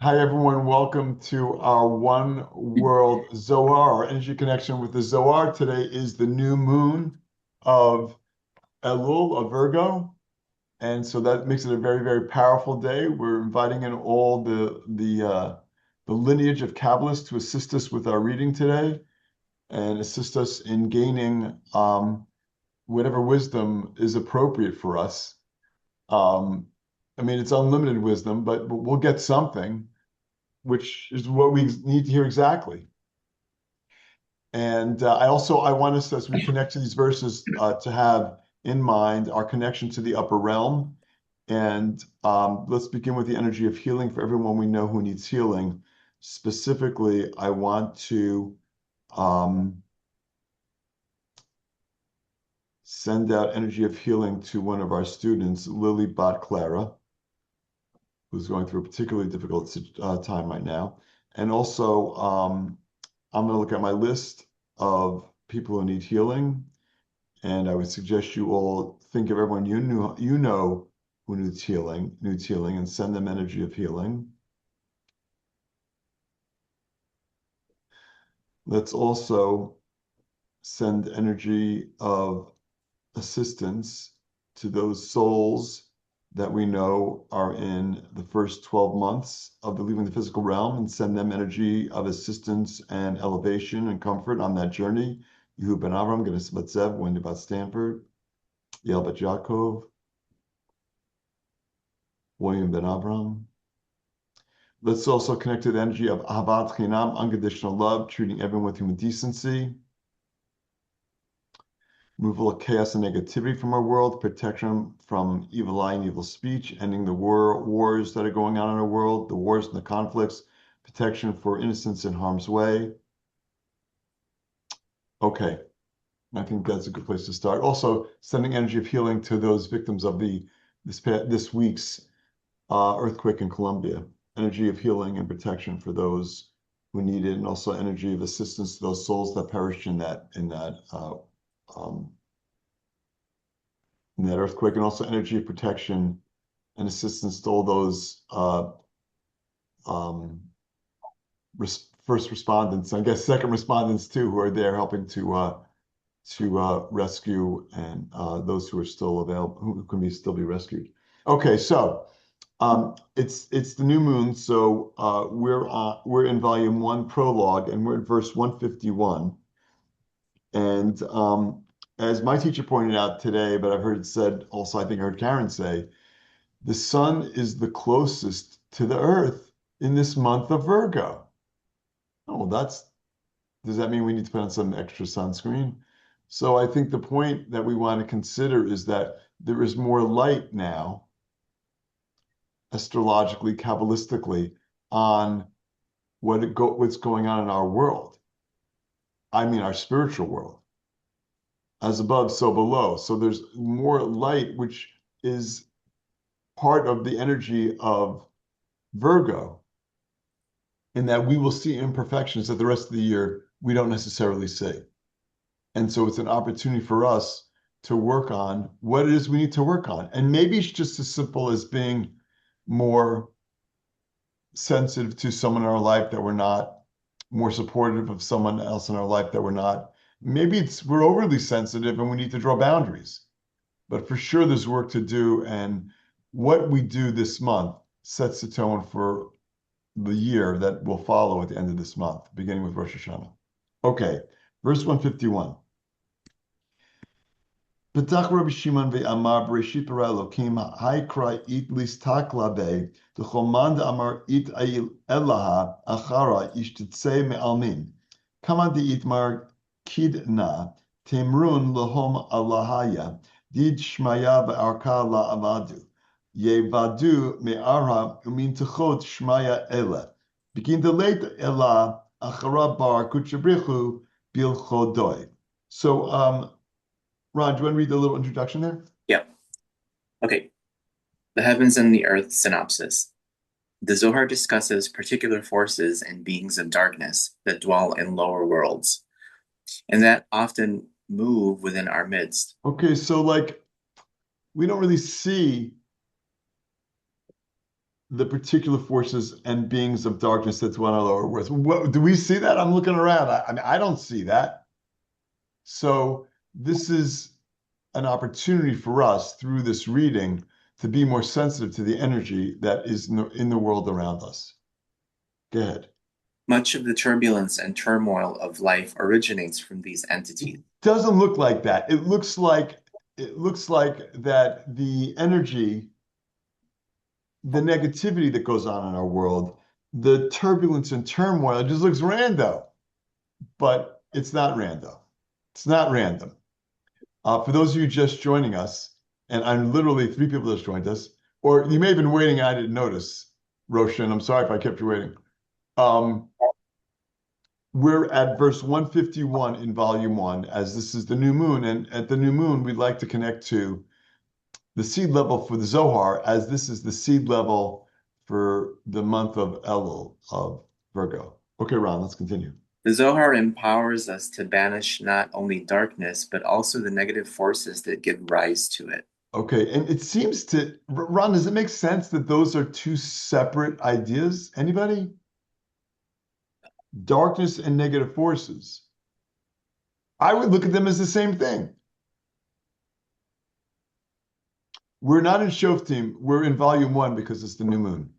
Hi, everyone. Welcome to our One World Zohar, our energy connection with the Zohar. Today is the new moon of Elul, of Virgo. And so that makes it a very, very powerful day. We're inviting in all the lineage of Kabbalists to assist us with our reading today and assist us in gaining whatever wisdom is appropriate for us. Um, I mean, it's unlimited wisdom, but we'll get something, which is what we need to hear exactly. And I want us, as we connect to these verses, to have in mind our connection to the upper realm. And let's begin with the energy of healing for everyone we know who needs healing. Specifically, I want to um, send out energy of healing to one of our students, Lily Bot Clara, who's going through a particularly difficult time right now. And also, I'm going to look at my list of people who need healing, and I would suggest you all think of everyone you know who needs healing, and send them energy of healing. Let's also send energy of assistance to those souls that we know are in the first 12 months of leaving the physical realm, and send them energy of assistance and elevation and comfort on that journey. Yehu ben Avram, Genesis Batzev, Wendy Bat Stanford, Yael Bat Yaakov, William ben Avram. Let's also connect to the energy of Ahavat Chinam, unconditional love, treating everyone with human decency. Removal of chaos and negativity from our world, protection from evil eye and evil speech, ending the wars that are going on in our world, the wars and the conflicts, protection for innocence in harm's way. Okay, I think that's a good place to start. Also, sending energy of healing to those victims of this week's earthquake in Colombia. Energy of healing and protection for those who need it, and also energy of assistance to those souls that perished um, in that earthquake, and also energy of protection and assistance to all those um, first respondents, I guess second respondents too, who are there helping to rescue, and those who are still available, who can still be rescued. Okay, so it's the new moon, so we're in volume 1, prologue, and we're in verse 151. And as my teacher pointed out today, but I've heard it said also, I think I heard Karen say, the sun is the closest to the earth in this month of Virgo. Oh, well, does that mean we need to put on some extra sunscreen? So I think the point that we want to consider is that there is more light now, astrologically, Kabbalistically, on what's going on in our world. I mean, our spiritual world. As above, so below. So there's more light, which is part of the energy of Virgo, in that we will see imperfections that the rest of the year we don't necessarily see. And so it's an opportunity for us to work on what it is we need to work on. And maybe it's just as simple as being more sensitive to someone in our life that we're not, more supportive of someone else in our life that we're not. Maybe we're overly sensitive and we need to draw boundaries. But for sure, there's work to do. And what we do this month sets the tone for the year that will follow at the end of this month, beginning with Rosh Hashanah. Okay, verse 151. Petach Rabbi Shimon ve'amar b'reshit bara Elokim ha'ikra it listakla be t'choman de'amar it elaha achara ishtetze me'almin kama de'itmar kidna temrun lahom alahaya did shmaya v'arka la'avadu yevadu me'ara umin techot shmaya ela begin the late ela achara bar kutchabrichu bil chodoi. So Ron, do you want to read the little introduction there? Yep. Okay. The heavens and the earth synopsis. The Zohar discusses particular forces and beings of darkness that dwell in lower worlds and that often move within our midst. Okay, so like we don't really see the particular forces and beings of darkness that dwell in our lower worlds. What, do we see that? I'm looking around. I mean, I don't see that. So this is an opportunity for us through this reading to be more sensitive to the energy that is in the world around us. Go ahead. Much of the turbulence and turmoil of life originates from these entities. Doesn't look like that. It looks like that the energy, the negativity that goes on in our world, the turbulence and turmoil, it just looks random, but it's not random. It's not random. For those of you just joining us, and I'm literally three people just joined us, or you may have been waiting, and I didn't notice, Roshan. I'm sorry if I kept you waiting. Um, we're at verse 151 in volume one, as this is the new moon. And at the new moon, we'd like to connect to the seed level for the Zohar, as this is the seed level for the month of Elul of Virgo. Okay, Ron, let's continue. The Zohar empowers us to banish not only darkness, but also the negative forces that give rise to it. Okay, and it seems to, Ron, does it make sense that those are two separate ideas? Anybody? Darkness and negative forces. I would look at them as the same thing. We're not in Shoftim. We're in volume one because it's the new moon.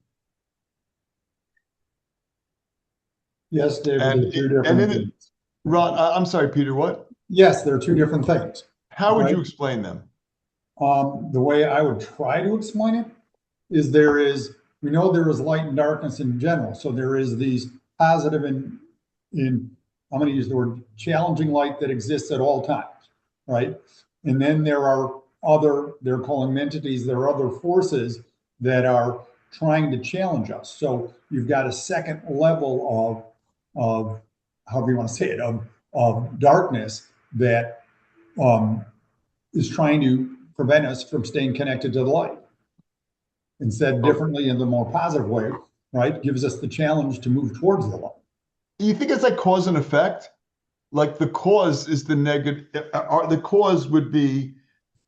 Yes, David, And, they're two and different in it, things. Ron, I'm sorry, Peter, what? Yes, they're two different things. How would Right? you explain them? The way I would try to explain it is we know there is light and darkness in general. So there is these positive I'm going to use the word challenging light that exists at all times, right? And then there are they're calling them entities, there are other forces that are trying to challenge us. So you've got a second level of however you want to say it, of darkness that is trying to prevent us from staying connected to the light. Instead, differently in the more positive way, right, gives us the challenge to move towards the light. You think it's like cause and effect? Like the cause is the negative, the cause would be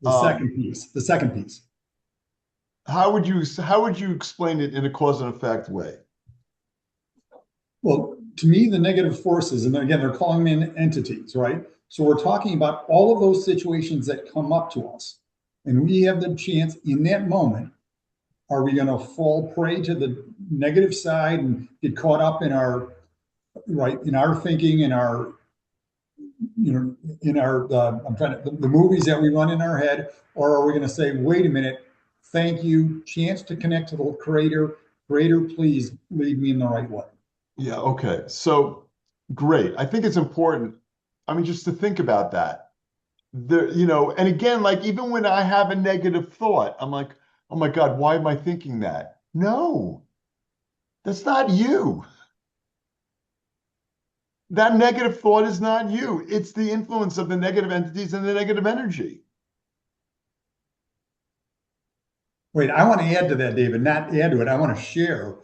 The second piece. The second piece. how would you explain it in a cause and effect way? Well, to me, the negative forces, and again, they're calling them in entities, right? So we're talking about all of those situations that come up to us, and we have the chance in that moment. Are we going to fall prey to the negative side and get caught up in our thinking, in our the movies that we run in our head, or are we going to say, wait a minute, thank you, chance to connect to the creator, please lead me in the right way. Yeah, okay. So great. I think it's important. I mean, just to think about that. And again, like even when I have a negative thought, I'm like, oh my God, why am I thinking that? No, that's not you. That negative thought is not you. It's the influence of the negative entities and the negative energy. Wait, I want to add to that, David, not add to it. I want to share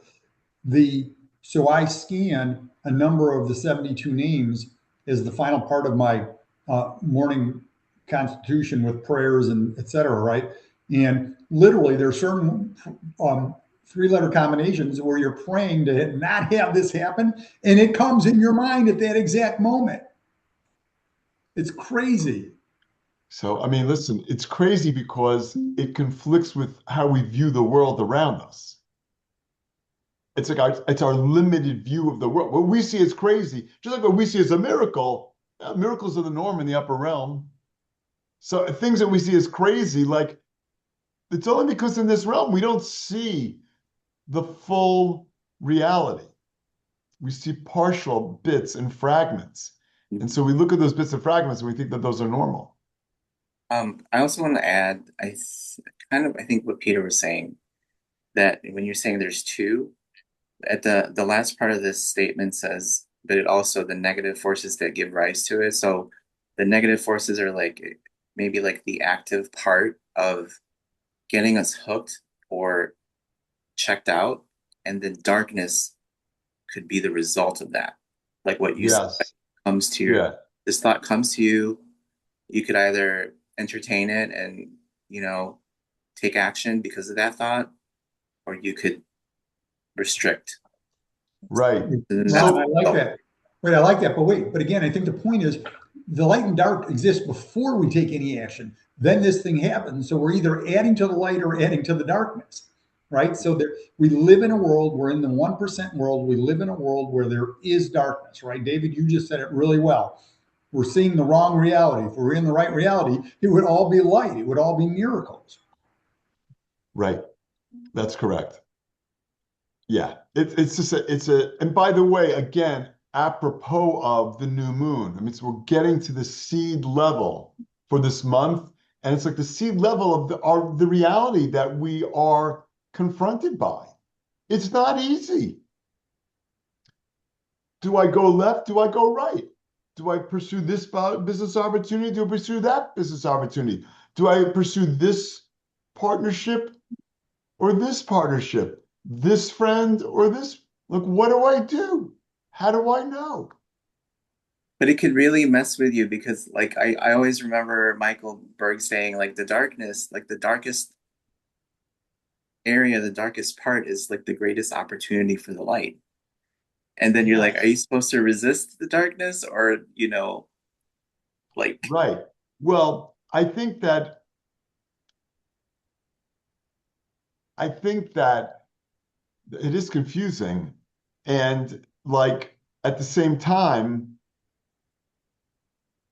so I scan a number of the 72 names as the final part of my morning constitution with prayers and et cetera, right? And literally there are certain three-letter combinations where you're praying to not have this happen, and it comes in your mind at that exact moment. It's crazy. So, I mean, listen, it's crazy because it conflicts with how we view the world around us. It's like it's our limited view of the world. What we see as crazy, just like what we see as a miracle, miracles are the norm in the upper realm. So things that we see as crazy, like it's only because in this realm we don't see the full reality. We see partial bits and fragments. And so we look at those bits and fragments and we think that those are normal. I also want to add, I think what Peter was saying, that when you're saying there's two, at the last part of this statement says, but it also the negative forces that give rise to it. So the negative forces are like maybe like the active part of getting us hooked or checked out, and the darkness could be the result of that. Like what you said Yes. comes to Yeah. this thought comes to you, you could either entertain it and take action because of that thought, or you could restrict. Right. Ron, I So, like that. Wait, I like that. But again, I think the point is the light and dark exist before we take any action. Then this thing happens. So we're either adding to the light or adding to the darkness, right? So there, we live in a world, we're in the 1% world. We live in a world where there is darkness, right? David, you just said it really well. We're seeing the wrong reality. If we're in the right reality, it would all be light. It would all be miracles. right. That's correct. Yeah. It's just and by the way, again, apropos of the new moon, I mean, so we're getting to the seed level for this month. And it's like the seed level of the reality that we are confronted by. It's not easy. Do I go left? Do I go right? Do I pursue this business opportunity? Do I pursue that business opportunity? Do I pursue this partnership or this partnership? This friend or this? Look, what do I do? How do I know? But it could really mess with you because like I always remember Michael Berg saying like the darkness, like the darkest area, the darkest part is like the greatest opportunity for the light. And then you're like, are you Yes, supposed to resist the darkness or, like right. Well, I think that it is confusing. And like at the same time,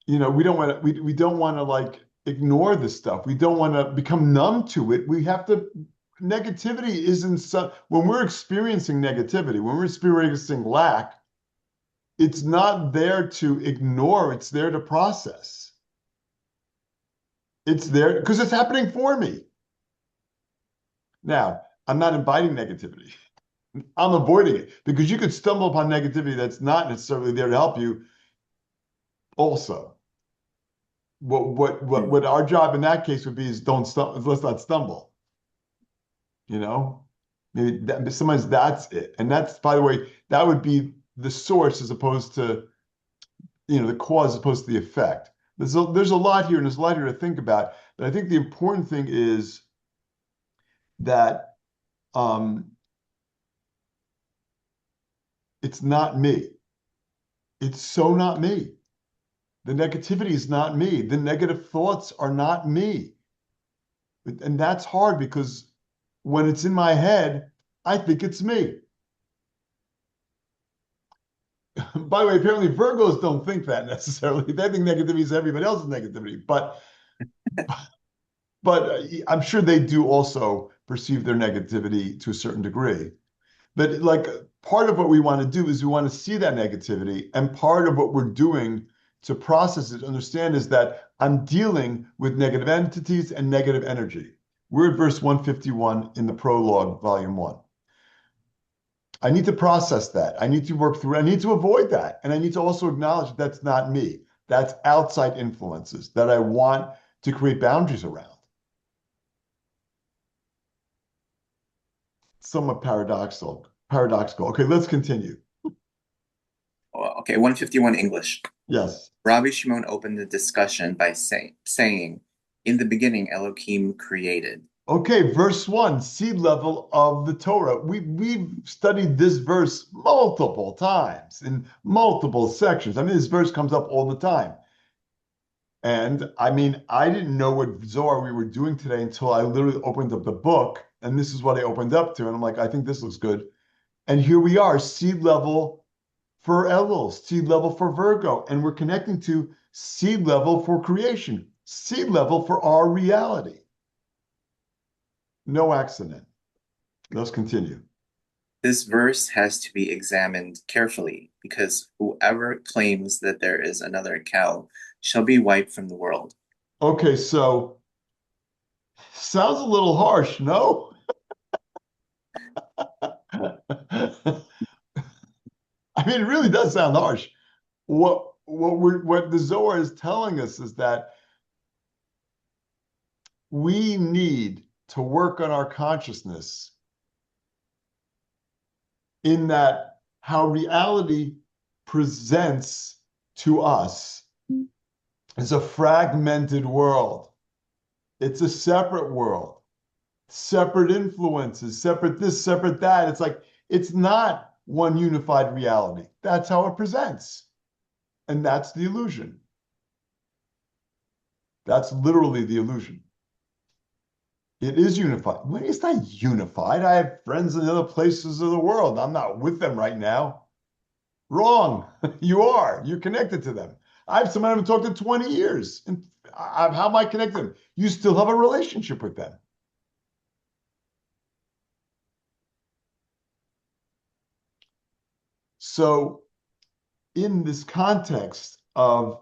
we don't want to like ignore this stuff. We don't want to become numb to it. We have to negativity isn't when we're experiencing negativity, when we're experiencing lack, it's not there to ignore, it's there to process. It's there because it's happening for me. Now, I'm not inviting negativity. I'm avoiding it because you could stumble upon negativity that's not necessarily there to help you also. What our job in that case would be is don't stumble, let's not stumble. You know, maybe sometimes that's it, and that's, by the way, that would be the source as opposed to the cause as opposed to the effect. There's a lot here, and there's a lot here to think about. But I think the important thing is that it's not me. It's so not me. The negativity is not me. The negative thoughts are not me. And that's hard because when it's in my head, I think it's me. By the way, apparently Virgos don't think that necessarily. They think negativity is everybody else's negativity. But I'm sure they do also perceive their negativity to a certain degree. But like part of what we want to do is we want to see that negativity. And part of what we're doing to process it, understand is that I'm dealing with negative entities and negative energy. We're at verse 151 in the prologue, volume 1. I need to process that. I need to work through it. I need to avoid that. And I need to also acknowledge that that's not me. That's outside influences that I want to create boundaries around. Somewhat paradoxical. Paradoxical. Okay, let's continue. okay, 151 English. Yes. Rabbi Shimon opened the discussion by saying, in the beginning, Elohim created. Okay, verse 1, seed level of the Torah. We've studied this verse multiple times in multiple sections. I mean, this verse comes up all the time. And I mean, I didn't know what Zohar we were doing today until I literally opened up the book, and this is what I opened up to. And I'm like, I think this looks good. And here we are, seed level for Elul, seed level for Virgo, and we're connecting to seed level for creation, seed level for our reality. No accident. Let's continue. This verse has to be examined carefully because whoever claims that there is another cow shall be wiped from the world. Okay, so sounds a little harsh, no? I mean, it really does sound harsh. What the Zohar is telling us is that we need to work on our consciousness in that how reality presents to us is a fragmented world. It's a separate world, separate influences, separate this, separate that. It's like It's not one unified reality. That's how it presents. And that's the illusion. That's literally the illusion. It is unified. Well, it's not unified. I have friends in other places of the world. I'm not with them right now. Wrong. You are. You're connected to them. I have someone I haven't talked to 20 years. And how am I connected to them? You still have a relationship with them. So, in this context of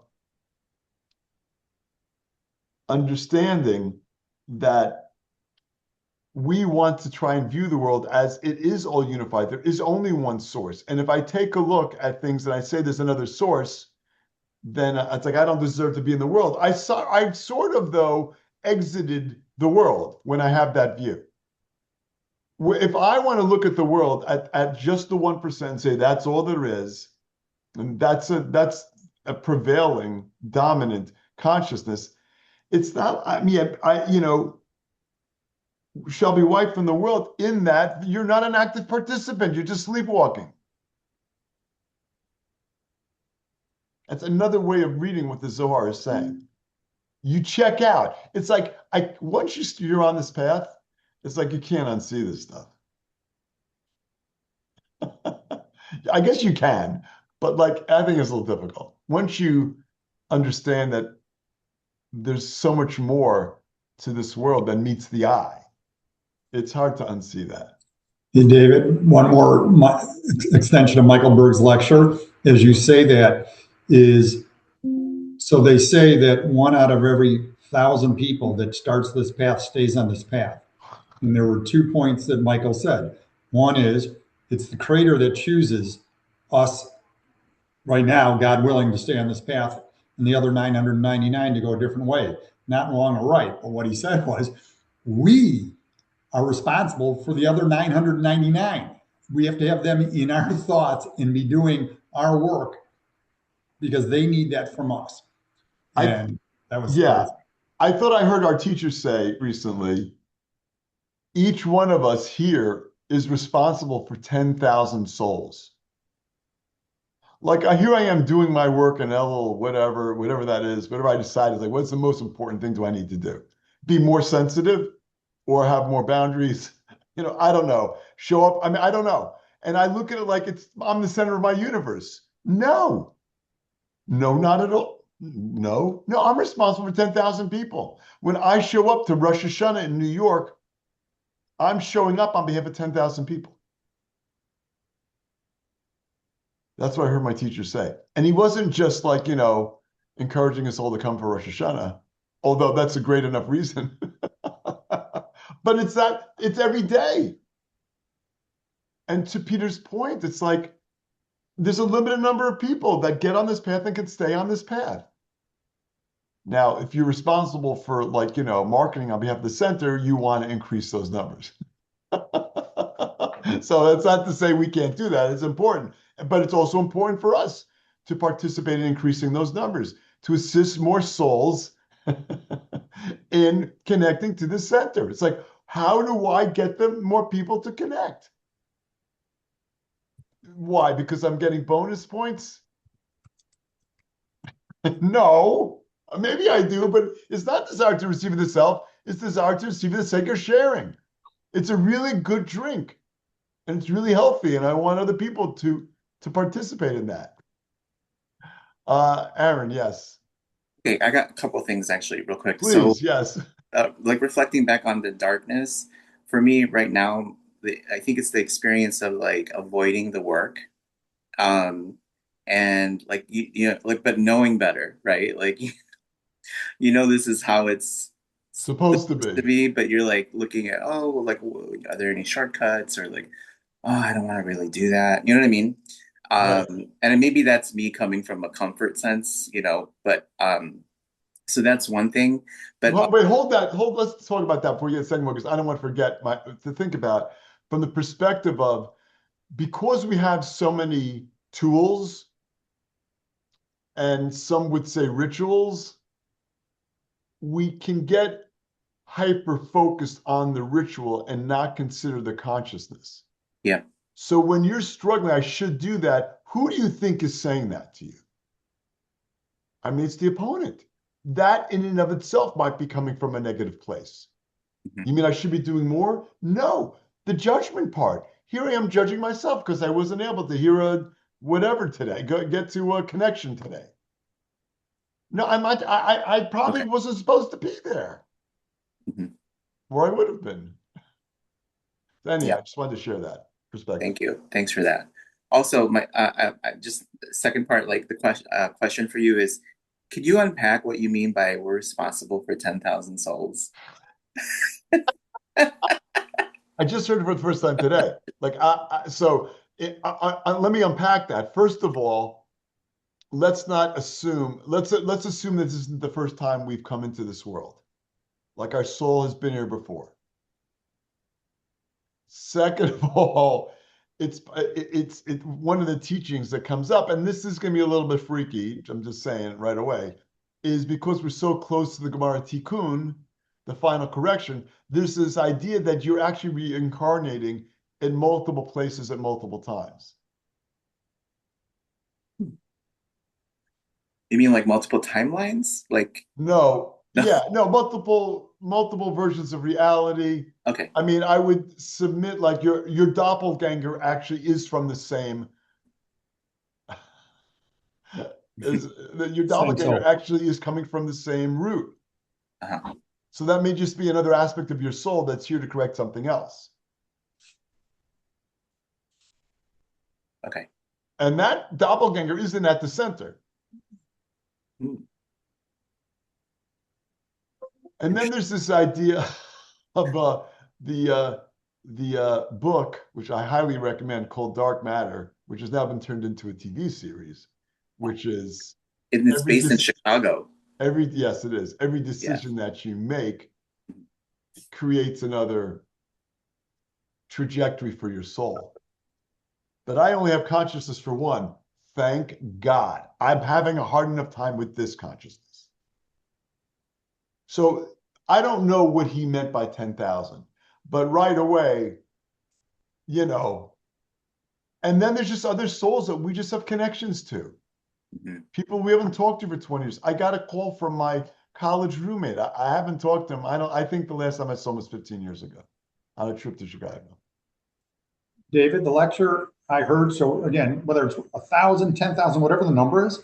understanding that we want to try and view the world as it is all unified, there is only one source. And if I take a look at things and I say there's another source, then it's like I don't deserve to be in the world. I sort of though exited the world when I have that view. If I want to look at the world at just the 1% and say that's all there is, and that's a prevailing dominant consciousness, it's not, I mean, shall be wiped from the world in that you're not an active participant, you're just sleepwalking. That's another way of reading what the Zohar is saying. You check out. It's like once you're on this path, it's like you can't unsee this stuff. I guess you can, but like I think it's a little difficult. Once you understand that there's so much more to this world than meets the eye, it's hard to unsee that. Hey, David, one more extension of Michael Berg's lecture. As you say that is, so they say that 1 out of every 1,000 people that starts this path stays on this path. And there were 2 points that Michael said. One is it's the creator that chooses us right now, God willing, to stay on this path, and the other 999 to go a different way. Not wrong or right, but what he said was, we are responsible for the other 999. We have to have them in our thoughts and be doing our work because they need that from us. And that was, yeah. I thought I heard our teacher say recently, each one of us here is responsible for 10,000 souls. Like here I am doing my work in Elul, whatever that is, whatever I decide is like, what's the most important thing do I need to do? Be more sensitive or have more boundaries? I don't know. Show up. I mean, I don't know. And I look at it like I'm the center of my universe. No, not at all. No, I'm responsible for 10,000 people. When I show up to Rosh Hashanah in New York, I'm showing up on behalf of 10,000 people. That's what I heard my teacher say. And he wasn't just like, encouraging us all to come for Rosh Hashanah, although that's a great enough reason. But it's every day. And to Peter's point, it's like there's a limited number of people that get on this path and can stay on this path. Now, if you're responsible for marketing on behalf of the center, you want to increase those numbers. So that's not to say we can't do that. It's important. But it's also important for us to participate in increasing those numbers, to assist more souls in connecting to the center. It's like, how do I get them more people to connect? Why? Because I'm getting bonus points? No, maybe I do, but it's not desire to receive it itself. It's desire to receive it for the sake of sharing. It's a really good drink, and it's really healthy, and I want other people to participate in that. Aaron, yes. Okay, I got a couple things actually, real quick. Please, So, yes. like reflecting back on the darkness, for me right now, I think it's the experience of like avoiding the work, and like but knowing better, right? Like this is how it's Supposed to to be. be, but you're like looking at, oh, like, are there any shortcuts, or like, oh, I don't want to really do that. You know what I mean? Right. And maybe that's me coming from a comfort sense, but so that's one thing. But Wait, hold that. Let's talk about that before you get a second one, because I don't want to forget to think about from the perspective of, because we have so many tools and some would say rituals, we can get hyper focused on the ritual and not consider the consciousness. yeah, So when you're struggling, I should do that. Who do you think is saying that to you? I mean, it's the opponent. That in and of itself might be coming from a negative place. Mhm. You mean I should be doing more? No, the judgment part. Here I am judging myself because I wasn't able to hear a whatever today, get to a connection today. No, I probably Okay. wasn't supposed to be there, Mhm. or I would have been. Anyhow, Yeah. I just wanted to share that perspective. Thank you. Thanks for that. Also, my just second part, like the question for you is, could you unpack what you mean by we're responsible for 10,000 souls? I just heard it for the first time today. Like, let me unpack that. First of all, let's not assume. Let's assume that this isn't the first time we've come into this world. Like our soul has been here before. Second of all, it's one of the teachings that comes up, and this is going to be a little bit freaky. I'm just saying it right away, is because we're so close to the Gemara Tikkun, the final correction. There's this idea that you're actually reincarnating in multiple places at multiple times. You mean like multiple timelines? Like, No, no. yeah, no, multiple versions of reality. Okay. I mean, I would submit like your doppelganger actually is from the same is that your Same doppelganger soul. actually is coming from the same root. Uh-huh. So that may just be another aspect of your soul that's here to correct something else. Okay. And that doppelganger isn't at the center. Hmm. And then there's this idea of the book, which I highly recommend, called Dark Matter, which has now been turned into a TV series, which is And it's every based in Chicago. yes, it is. Every Yeah. decision that you make creates another trajectory for your soul. But I only have consciousness for one. Thank God. I'm having a hard enough time with this consciousness. So I don't know what he meant by 10,000, but right away, you know, and then there's just other souls that we just have connections to. Mhm. People we haven't talked to for 20 years. I got a call from my college roommate. I haven't talked to him. I think the last time I saw him was 15 years ago on a trip to Chicago. David, the lecture I heard, so again, whether it's 1,000, 10,000, whatever the number is,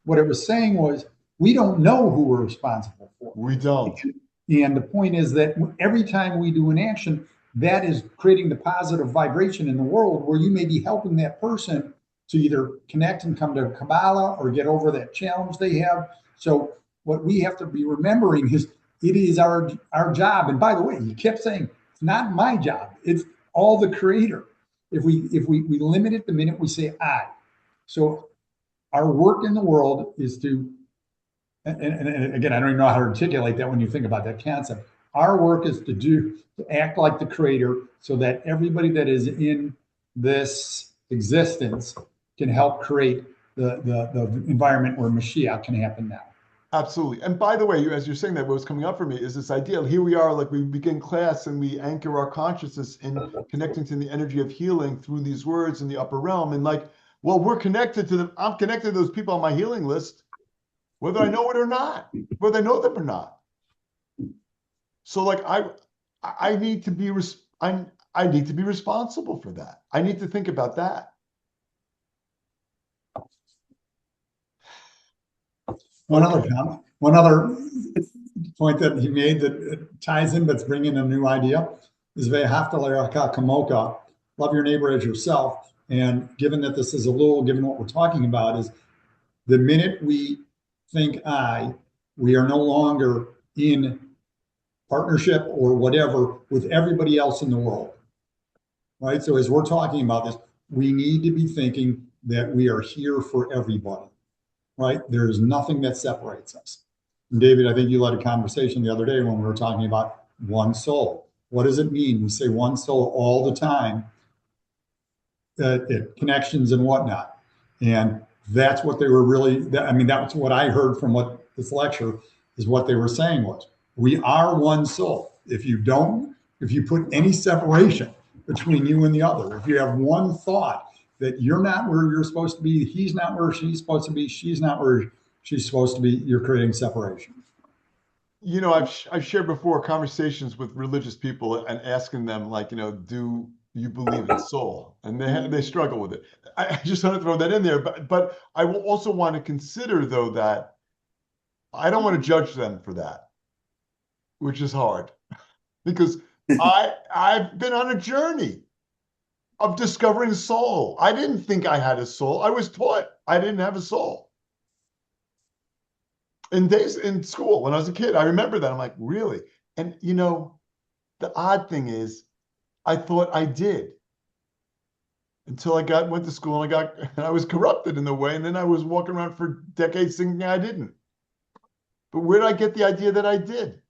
what it was saying was we don't know who we're responsible for. We don't. And the point is that every time we do an action, that is creating the positive vibration in the world where you may be helping that person to either connect and come to Kabbalah or get over that challenge they have. So what we have to be remembering is it is our job. And by the way, you kept saying it's not my job; it's all the Creator. If we limit it the minute we say I, so our work in the world is to and again, I don't even know how to articulate that when you think about that concept. Our work is to act like the creator so that everybody that is in this existence can help create the environment where Mashiach can happen now. Absolutely. And by the way, as you're saying that, what's coming up for me is this idea. Here we are, like we begin class and we anchor our consciousness in connecting to the energy of healing through these words in the upper realm. And like, well, we're connected to them. I'm connected to those people on my healing list, whether I know it or not, whether I know them or not. So like I need to be I need to be responsible for that. I need to think about that. One other comment, one other point that he made that ties in, that's bringing a new idea is ve'ahavta l're'acha kamoka, love your neighbor as yourself. And given that this is Elul, given what we're talking about, is the minute we think we are no longer in partnership or whatever with everybody else in the world, right? So as we're talking about this, we need to be thinking that we are here for everybody, right? There is nothing that separates us. And David, I think you led a conversation the other day when we were talking about one soul. What does it mean? We say one soul all the time, connections and whatnot. And that's what they were really, I mean, that's what I heard from what this lecture is what they were saying was, we are one soul. If you put any separation, between you and the other. If you have one thought that you're not where you're supposed to be, he's not where she's supposed to be, she's not where she's supposed to be, you're creating separation. I've shared before conversations with religious people and asking them, like, do you believe in soul? And they struggle with it. I just want to throw that in there, but I will also want to consider, though, that I don't want to judge them for that, which is hard because I've been on a journey of discovering soul. I didn't think I had a soul. I was taught I didn't have a soul. In school when I was a kid, I remember that. I'm like, really? And the odd thing is, I thought I did until went to school and I was corrupted in the way, and then I was walking around for decades thinking I didn't. But where did I get the idea that I did?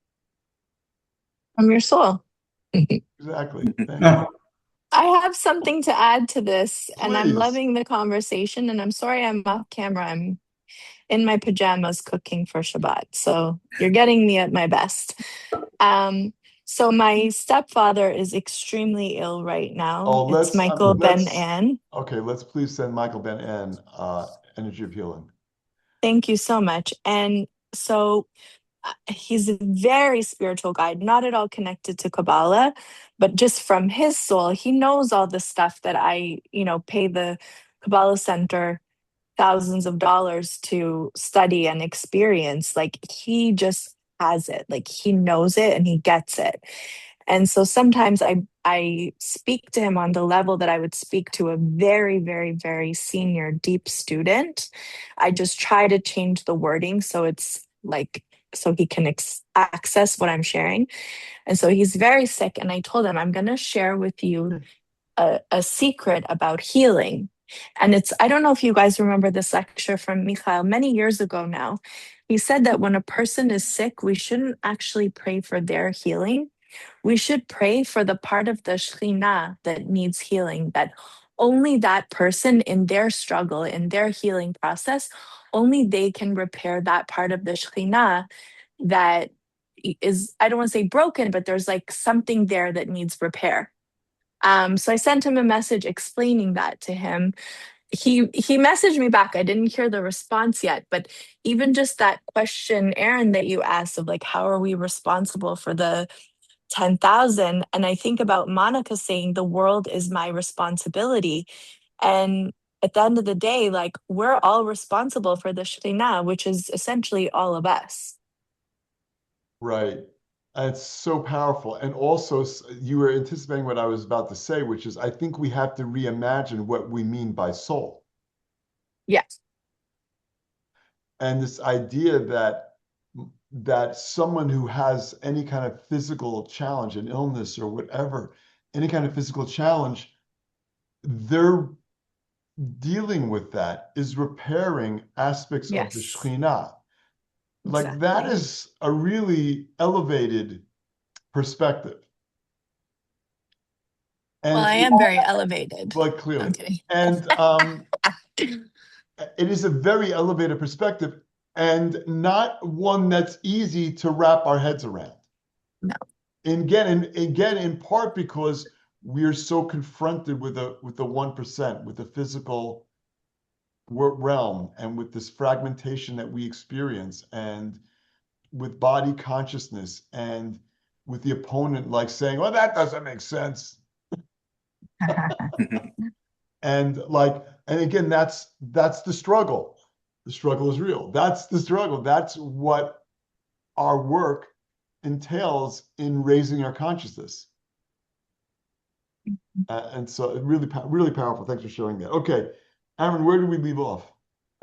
From your soul. Exactly. Thank you. I have something to add to this, and I'm Please. loving the conversation. And I'm sorry I'm off camera. I'm in my pajamas cooking for Shabbat. So you're getting me at my best. So my stepfather is extremely ill right now. Oh, It's Michael Ben let's Ann. okay. Let's please send Michael Ben Ann energy of healing. Thank you so much. And so he's a very spiritual guide, not at all connected to Kabbalah, but just from his soul, he knows all the stuff that I, pay the Kabbalah Center thousands of dollars to study and experience. Like he just has it, like he knows it and he gets it. And so sometimes I speak to him on the level that I would speak to a very, very, very senior, deep student. I just try to change the wording so it's like, so he can access what I'm sharing. And so he's very sick. And I told him, I'm going to share with you a secret about healing. And I don't know if you guys remember this lecture from Michael many years ago now. He said that when a person is sick, we shouldn't actually pray for their healing. We should pray for the part of the Shekhinah that needs healing, that only that person in their struggle, in their healing process, only they can repair that part of the Shekhinah that is, I don't want to say broken, but there's like something there that needs repair. So I sent him a message explaining that to him. He messaged me back. I didn't hear the response yet, but even just that question, Aaron, that you asked of like, how are we responsible for the 10,000? And I think about Monica saying, the world is my responsibility. And at the end of the day, like we're all responsible for the Shekhinah, which is essentially all of us. Right. It's so powerful. And also, you were anticipating what I was about to say, which is I think we have to reimagine what we mean by soul. Yes. And this idea that someone who has any kind of physical challenge, an illness or whatever, any kind of physical challenge, they're dealing with that is repairing aspects of the Yes. Shekhinah. Like that Exactly. is a really elevated perspective. And Well, I am very elevated. like clearly. I'm kidding. And it is a very elevated perspective and not one that's easy to wrap our heads around. No. And again, in part because we're so confronted with the 1%, with the physical realm, and with this fragmentation that we experience, and with body consciousness, and with the opponent like saying, "Well, that doesn't make sense." And again, that's the struggle. The struggle is real. That's the struggle. That's what our work entails in raising our consciousness. And so really, really powerful. Thanks for sharing that. Okay, Aaron, where did we leave off?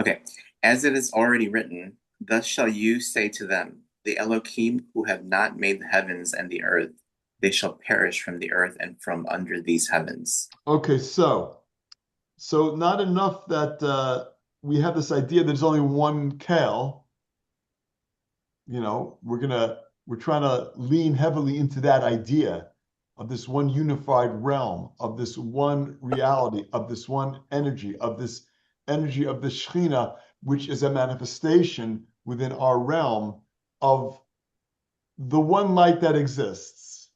Okay. As it is already written, thus shall you say to them, the Elohim who have not made the heavens and the earth, they shall perish from the earth and from under these heavens. Okay, so not enough that we have this idea that there's only one Kel. We're trying to lean heavily into that idea of this one unified realm, of this one reality, of this one energy, of this energy of the Shekhinah, which is a manifestation within our realm of the one light that exists.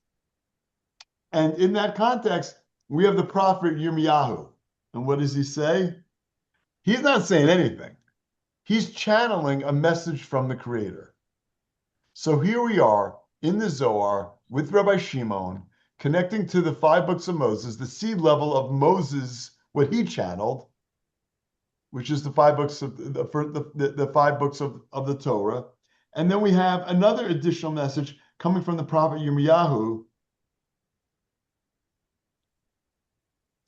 And in that context, we have the prophet Yirmiyahu. And what does he say? He's not saying anything. He's channeling a message from the Creator. So here we are in the Zohar with Rabbi Shimon, connecting to the 5 books of Moses, the seed level of Moses, what he channeled, which is the 5 books of the 5 books of the Torah. And then we have another additional message coming from the prophet Yirmiyahu.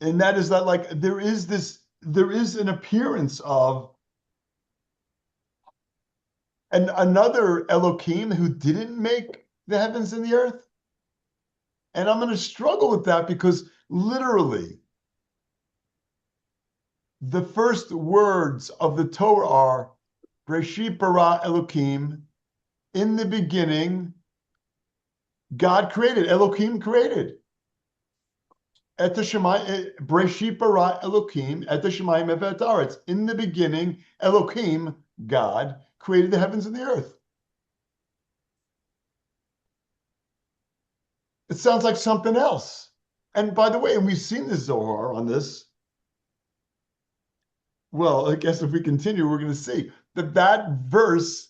And that is that, like, there is an appearance of another Elohim who didn't make the heavens and the earth. And I'm going to struggle with that because literally the first words of the Torah are Breshit bara Elohim. In the beginning, God created, Elohim created. Et Shemai, Breshit bara Elohim, et Shemayim v'et haaretz. In the beginning, Elohim, God, created the heavens and the earth. It sounds like something else. And by the way, and we've seen the Zohar on this. Well, I guess if we continue, we're going to see that verse,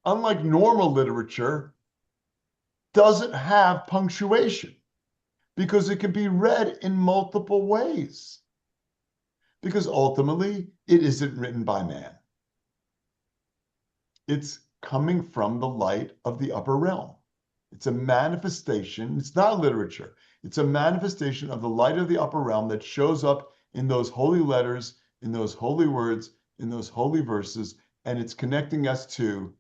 unlike normal literature, doesn't have punctuation because it can be read in multiple ways. Because ultimately, it isn't written by man. It's coming from the light of the upper realm. It's a manifestation. It's not literature. It's a manifestation of the light of the upper realm that shows up in those holy letters, in those holy words, in those holy verses, and it's connecting us to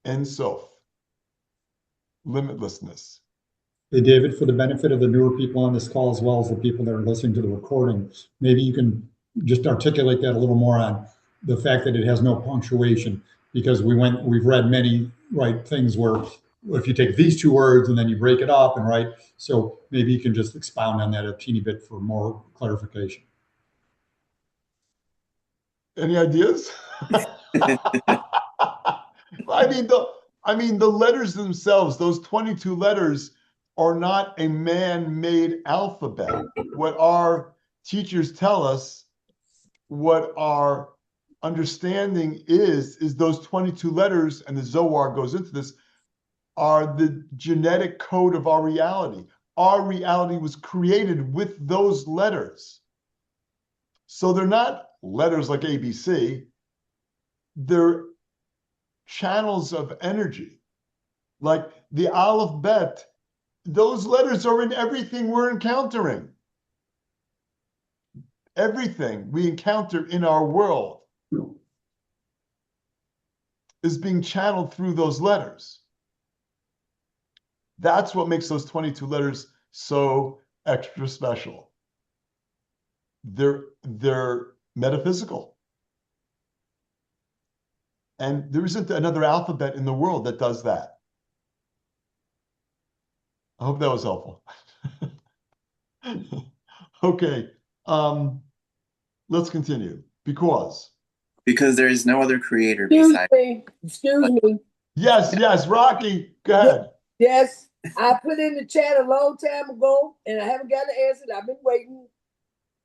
Ein Sof, limitlessness. Hey, David, for the benefit of the newer people on this call, as well as the people that are listening to the recording, maybe you can just articulate that a little more on the fact that it has no punctuation, because we've read many things where if you take these 2 words and then you break it up and write, so maybe you can just expound on that a teeny bit for more clarification. Any ideas? I mean, the letters themselves, those 22 letters, are not a man-made alphabet. What our teachers tell us, what our understanding is those 22 letters, and the Zohar goes into this, are the genetic code of our reality. Our reality was created with those letters. So they're not letters like ABC. They're channels of energy. Like the Aleph Bet, those letters are in everything we're encountering. Everything we encounter in our world is being channeled through those letters. That's what makes those 22 letters so extra special. They're metaphysical. And there isn't another alphabet in the world that does that. I hope that was helpful. Okay, let's continue. Because there is no other creator Excuse besides. me. yes, Rocky, go ahead. Yes, I put in the chat a long time ago, and I haven't got an answer. I've been waiting.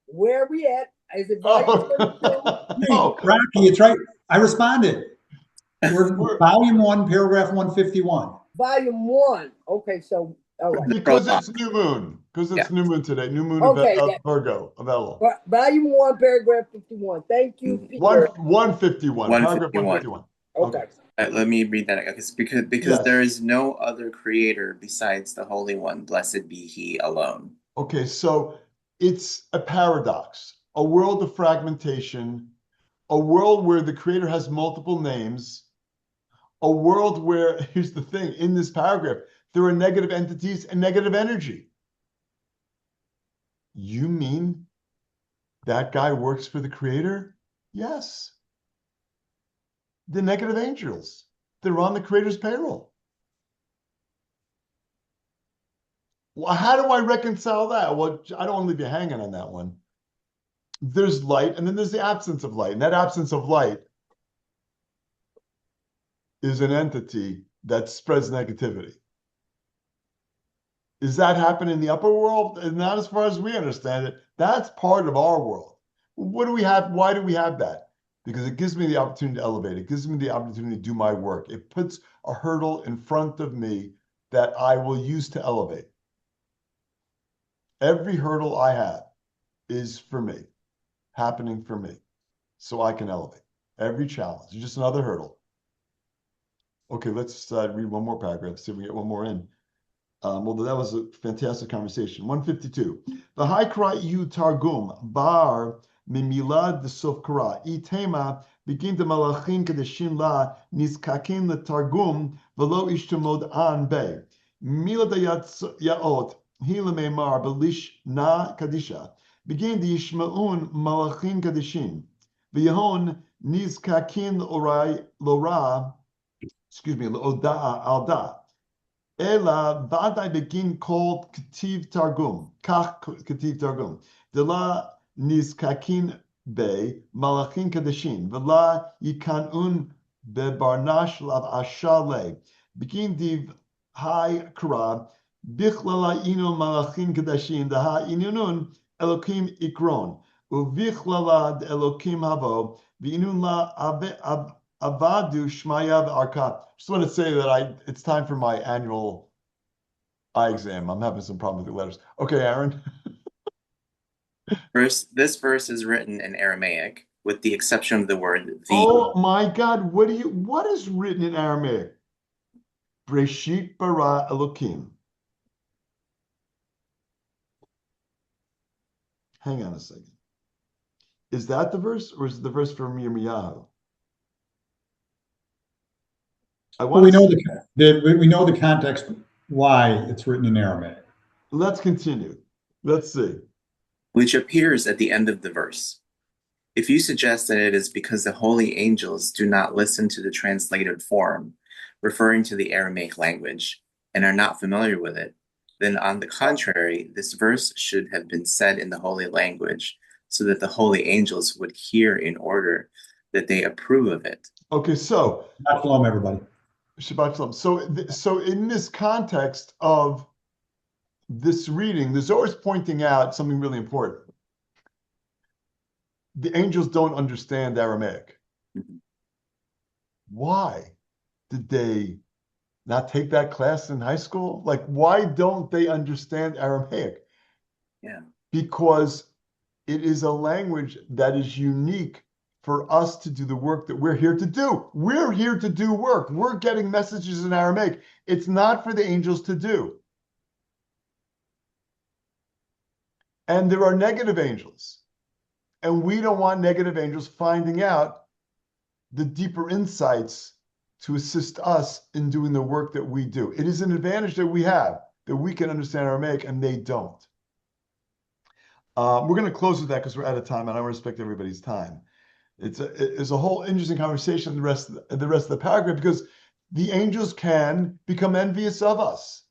Where are we at? Is it volume 22? Hey, Rocky, it's right. I responded. We're volume 1, paragraph 151. Volume 1. Okay, so all right. Because it's new moon. Because it's new moon today. New moon Okay, of Virgo, of Elul. Volume 1, paragraph 51. Thank you, Peter. 151. Paragraph 151. Okay. Let me read that because Yes. there is no other creator besides the Holy One, blessed be He alone. Okay, so it's a paradox, a world of fragmentation, a world where the creator has multiple names, a world where, here's the thing, in this paragraph, there are negative entities and negative energy. You mean that guy works for the creator? Yes. The negative angels, they're on the creator's payroll. Well, how do I reconcile that? Well, I don't want to leave you hanging on that one. There's light, and then there's the absence of light. And that absence of light is an entity that spreads negativity. Is that happening in the upper world? And not as far as we understand it. That's part of our world. What do we have? Why do we have that? Because it gives me the opportunity to elevate. It gives me the opportunity to do my work. It puts a hurdle in front of me that I will use to elevate. Every hurdle I have is for me, happening for me, so I can elevate. Every challenge is just another hurdle. Okay, let's read one more paragraph, see if we get one more in. Well, that was a fantastic conversation. 152. The high kra yu targum bar mimilad the sof kra itema begin the malachim kadeshim la nizkakin the targum velo ishtamod an be milad yaot hilamemar belish na kadisha begin the yishmaun malachim kadeshim v'yahon nizkakin orai lora oda alda. Ela vadai begin called Ketiv Targum, Kach Ketiv Targum. Dela nizkakin be malachin kadeshin. Vela yikanun bebarnash lav ashale. Begin div hai kra. Bichlala inu malachin kadeshin. Daha inunun Elokim ikron. Uvichlala Elokim havo. V'inun la Avadu Shmayav Arkat. Just want to say that it's time for my annual eye exam. I'm having some problem with the letters. Okay, Aaron. This verse is written in Aramaic, with the exception of the word the. Oh my God, what is written in Aramaic? Breshit bara Elokim. Hang on a second. Is that the verse, or is it the verse from Yirmiyahu? Well, we know the context why it's written in Aramaic. Let's continue. Let's see. Which appears at the end of the verse. If you suggest that it is because the holy angels do not listen to the translated form, referring to the Aramaic language, and are not familiar with it, then on the contrary, this verse should have been said in the holy language, so that the holy angels would hear in order that they approve of it. Okay, so Shabbat shalom, everybody. Shabbat shalom. So in this context of this reading, the Zohar is pointing out something really important. The angels don't understand Aramaic. Mm-hmm. Why? Did they not take that class in high school? Like, why don't they understand Aramaic? Yeah. Because it is a language that is unique for us to do the work that we're here to do. We're here to do work. We're getting messages in Aramaic. It's not for the angels to do. And there are negative angels. And we don't want negative angels finding out the deeper insights to assist us in doing the work that we do. It is an advantage that we have, that we can understand Aramaic and they don't. We're going to close with that because we're out of time and I respect everybody's time. It's a whole interesting conversation the rest of the paragraph, because the angels can become envious of us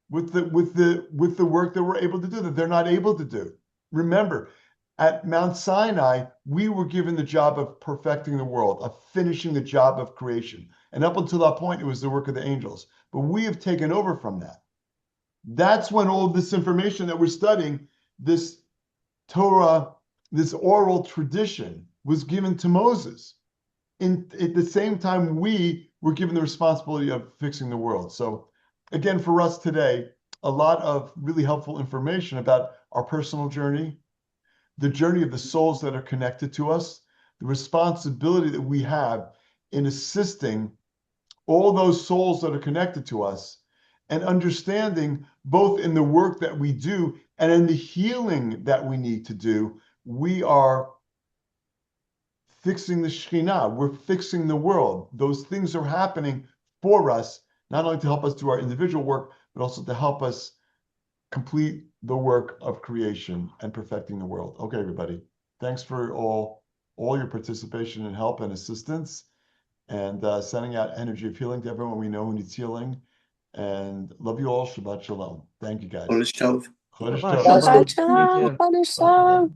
with the work that we're able to do that they're not able to do. Remember, at Mount Sinai, we were given the job of perfecting the world, of finishing the job of creation. And up until that point, it was the work of the angels. But we have taken over from that. That's when all this information that we're studying, this Torah, this oral tradition, was given to Moses. At the same time, we were given the responsibility of fixing the world. So again, for us today, a lot of really helpful information about our personal journey, the journey of the souls that are connected to us, the responsibility that we have in assisting all those souls that are connected to us, and understanding both in the work that we do and in the healing that we need to do, we are fixing the Shekhinah. We're fixing the world. Those things are happening for us, not only to help us do our individual work, but also to help us complete the work of creation and perfecting the world. Okay, everybody. Thanks for all your participation and help and assistance, and sending out energy of healing to everyone we know who needs healing. And love you all. Shabbat shalom. Thank you, guys. Chodesh Tov. Chodesh Shabbat Tov. Shabbat shalom. Chodesh Tov.